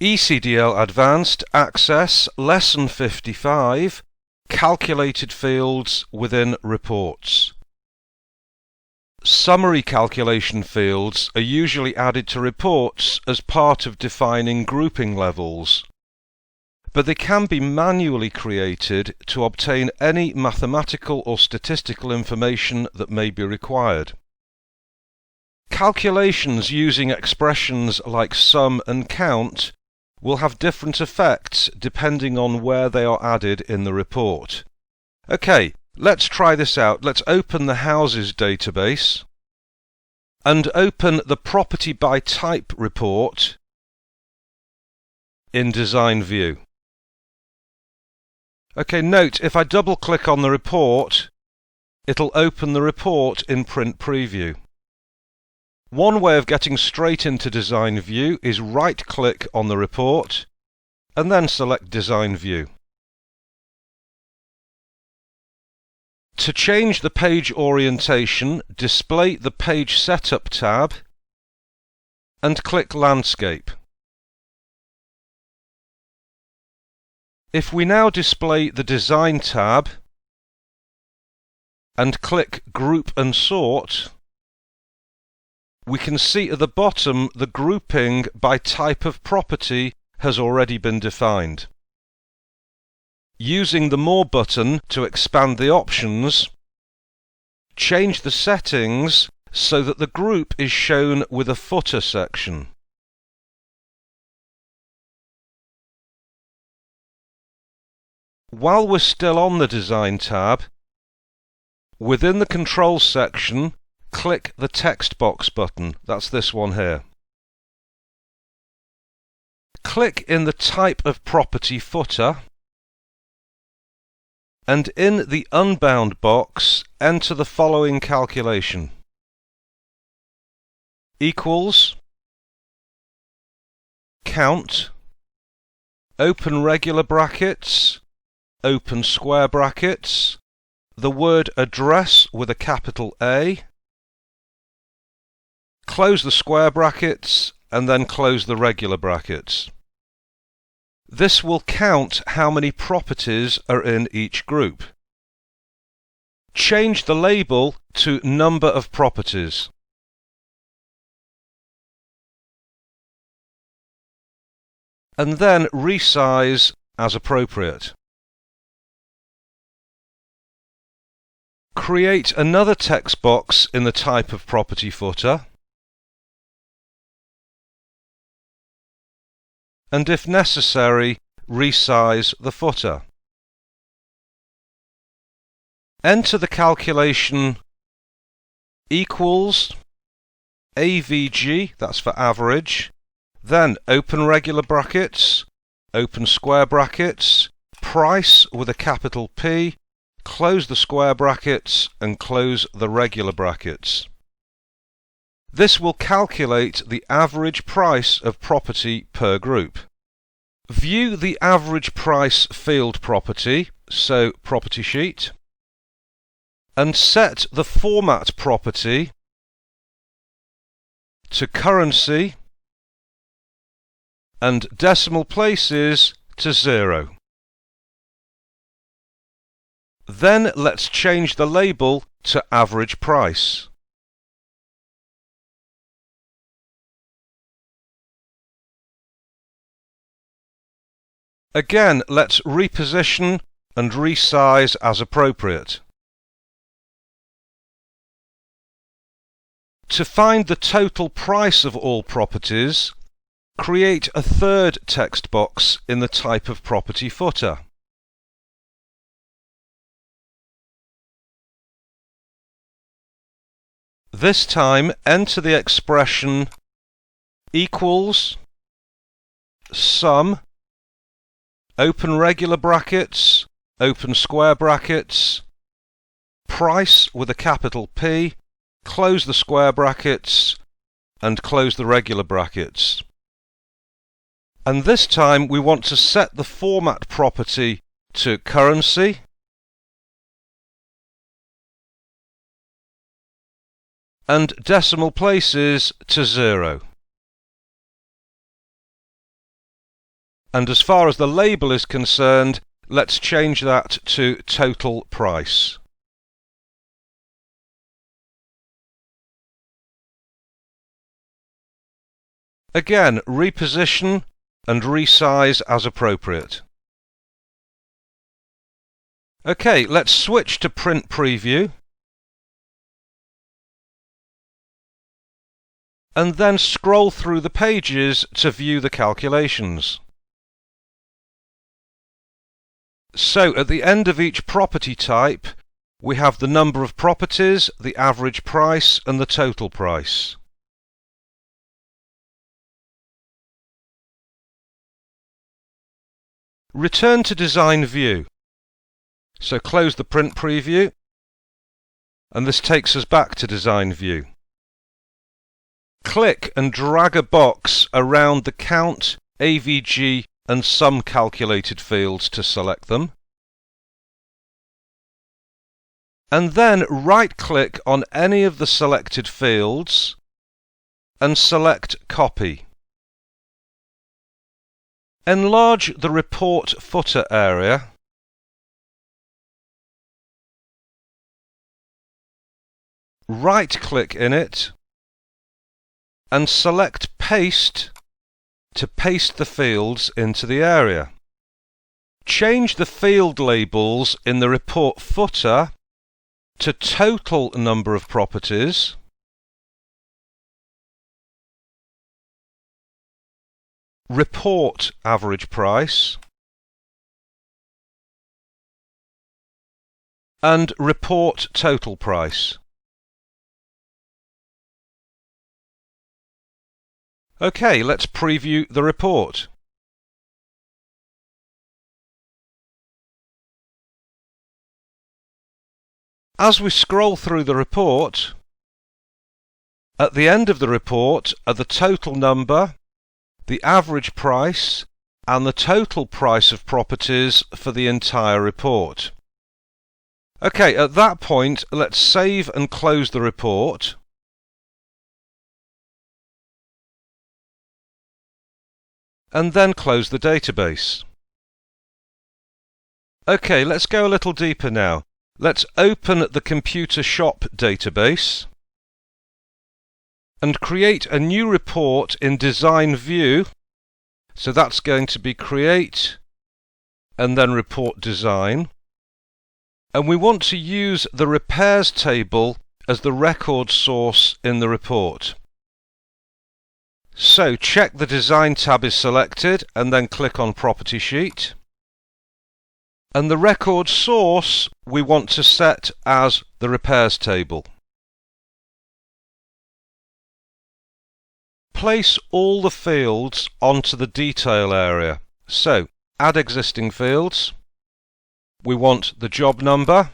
ECDL Advanced Access Lesson 55 Calculated Fields within Reports. Summary calculation fields are usually added to reports as part of defining grouping levels, but they can be manually created to obtain any mathematical or statistical information that may be required. Calculations using expressions like sum and count will have different effects depending on where they are added in the report. Okay, let's try this out. Let's open the houses database and open the property by type report in design view. Okay, note if I double click on the report, it'll open the report in print preview. One way of getting straight into design view is right click on the report and then select design view. To change the page orientation, display the Page Setup tab and click Landscape. If we now display the Design tab and click Group and Sort, we can see at the bottom the grouping by type of property has already been defined. Using the More button to expand the options, change the settings so that the group is shown with a footer section. While we're still on the Design tab, within the Controls section, click the text box button. That's this one here. Click in the Type of Property footer and in the Unbound box enter the following calculation: equals, count, open regular brackets, open square brackets, the word address with a capital A, close the square brackets and then close the regular brackets. This will count how many properties are in each group. Change the label to number of properties. And then resize as appropriate. Create another text box in the Type of Property footer, and if necessary, resize the footer. Enter the calculation equals AVG, that's for average, then open regular brackets, open square brackets, price with a capital P, close the square brackets and close the regular brackets. This will calculate the average price of property per group. View the average price field property, so property sheet, and set the format property to currency and decimal places to 0. Then let's change the label to average price. Again, let's reposition and resize as appropriate. To find the total price of all properties, create a third text box in the Type of Property footer. This time, enter the expression equals, sum, open regular brackets, open square brackets, price with a capital P, close the square brackets and close the regular brackets. And this time we want to set the format property to currency and decimal places to 0. And as far as the label is concerned, let's change that to total price. Again, reposition and resize as appropriate. OK, let's switch to print preview. And then scroll through the pages to view the calculations. So at the end of each property type, we have the number of properties, the average price, and the total price. Return to design view. So close the print preview, and this takes us back to design view. Click and drag a box around the count, AVG, and sum calculated fields to select them. And then right-click on any of the selected fields and select Copy. Enlarge the report footer area. Right-click in it and select Paste to paste the fields into the area. Change the field labels in the report footer to total number of properties, report average price, and report total price. OK, let's preview the report. As we scroll through the report, at the end of the report are the total number, the average price, and the total price of properties for the entire report. OK, at that point, let's save and close the report. And then close the database. OK, let's go a little deeper now. Let's open the Computer Shop database and create a new report in Design View. So that's going to be Create and then Report Design. And we want to use the repairs table as the record source in the report. So check the Design tab is selected and then click on Property Sheet. And the record source we want to set as the repairs table. Place all the fields onto the detail area. So add existing fields. We want the job number,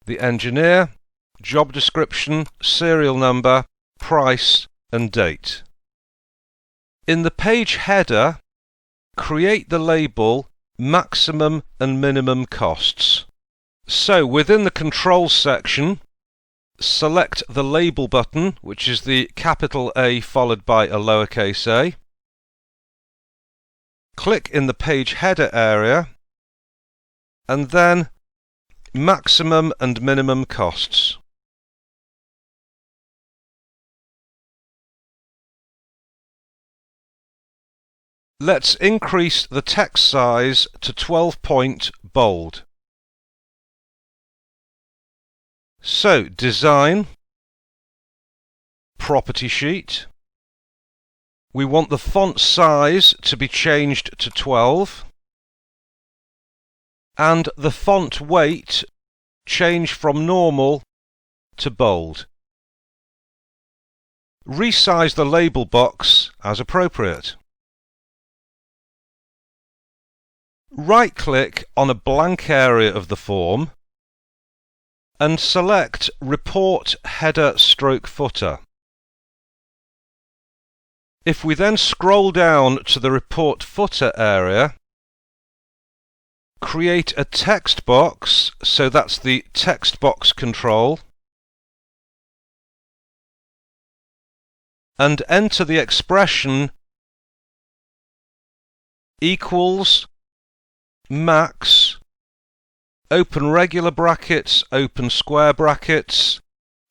the engineer, job description, serial number, price, and date. In the page header, create the label Maximum and Minimum Costs. So within the Controls section, select the Label button, which is the capital A followed by a lowercase a. Click in the page header area, and then Maximum and Minimum Costs. Let's increase the text size to 12-point bold. So, Design, Property Sheet. We want the font size to be changed to 12. And the font weight change from normal to bold. Resize the label box as appropriate. Right-click on a blank area of the form and select Report Header/Footer. If we then scroll down to the Report Footer area, create a text box, so that's the text box control, and enter the expression equals, max, open regular brackets, open square brackets,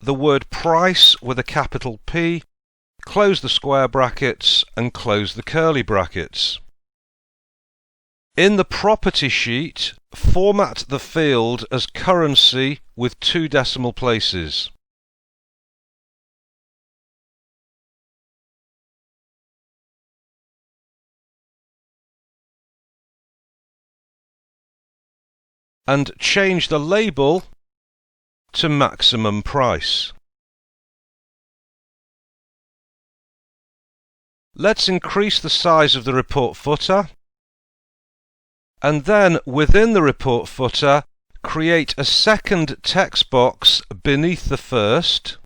the word price with a capital P, close the square brackets and close the curly brackets. In the property sheet, format the field as currency with 2 decimal places. And change the label to maximum price. Let's increase the size of the report footer, and then within the report footer create a second text box beneath the first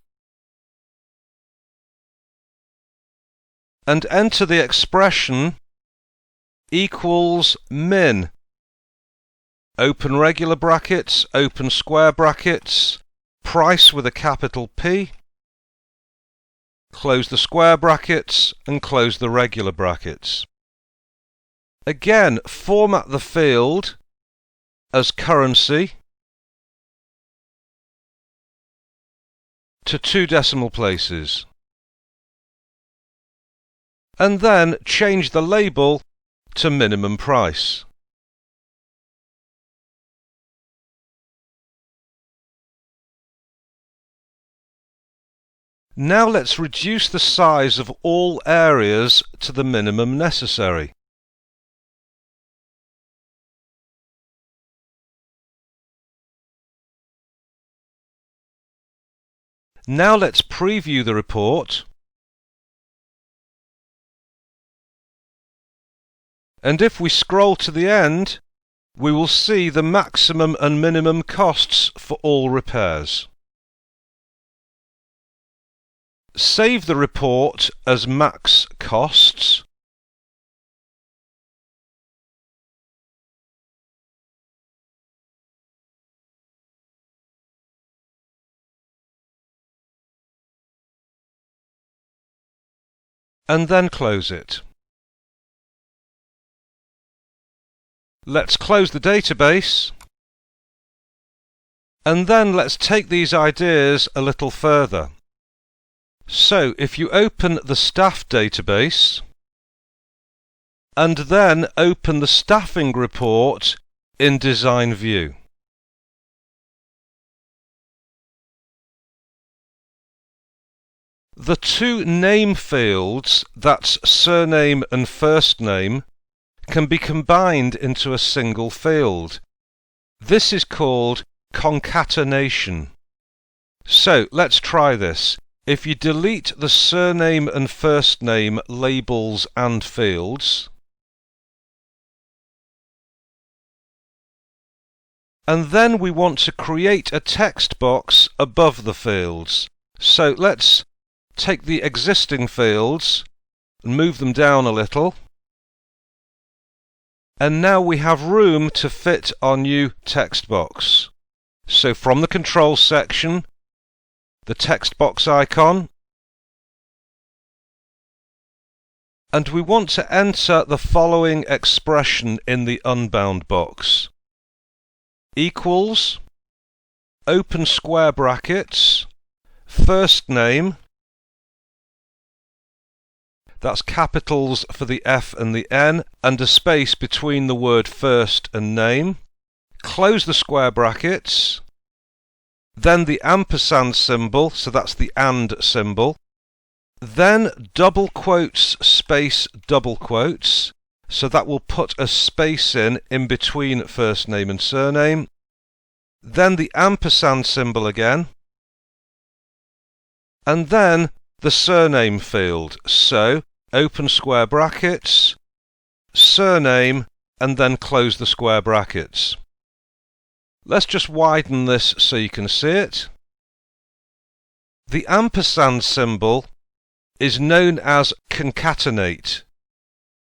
and enter the expression equals min, open regular brackets, open square brackets, price with a capital P, close the square brackets and close the regular brackets. Again, format the field as currency to 2 decimal places. And then change the label to minimum price. Now let's reduce the size of all areas to the minimum necessary. Now let's preview the report. And if we scroll to the end, we will see the maximum and minimum costs for all repairs. Save the report as max costs. And then close it. Let's close the database. And then let's take these ideas a little further. So if you open the staff database and then open the staffing report in design view. The 2 name fields, that's surname and first name, can be combined into a single field. This is called concatenation. So let's try this. If you delete the surname and first name labels and fields, and then we want to create a text box above the fields. So let's take the existing fields and move them down a little. And now we have room to fit our new text box. So from the controls section, the text box icon, and we want to enter the following expression in the unbound box. Equals, open square brackets, first name, that's capitals for the F and the N, and a space between the word first and name, close the square brackets, then the ampersand symbol, so that's the and symbol, then double quotes, space, double quotes, so that will put a space in between first name and surname, then the ampersand symbol again, and then the surname field, so open square brackets, surname, and then close the square brackets. Let's just widen this so you can see it. The ampersand symbol is known as concatenate,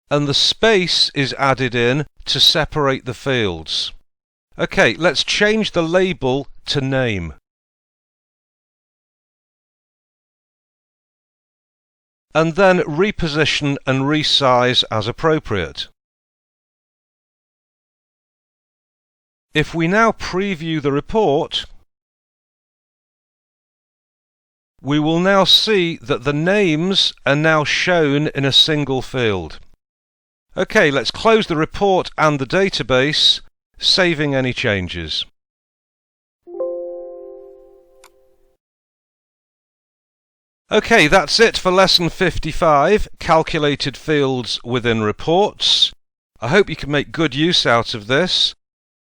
and the space is added in to separate the fields. Okay, let's change the label to name. And then reposition and resize as appropriate. If we now preview the report, we will now see that the names are now shown in a single field. Okay, let's close the report and the database, saving any changes. Okay, that's it for lesson 55, calculated fields within reports. I hope you can make good use out of this,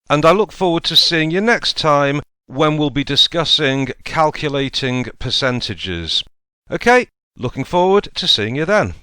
and I look forward to seeing you next time when we'll be discussing calculating percentages. Okay, looking forward to seeing you then.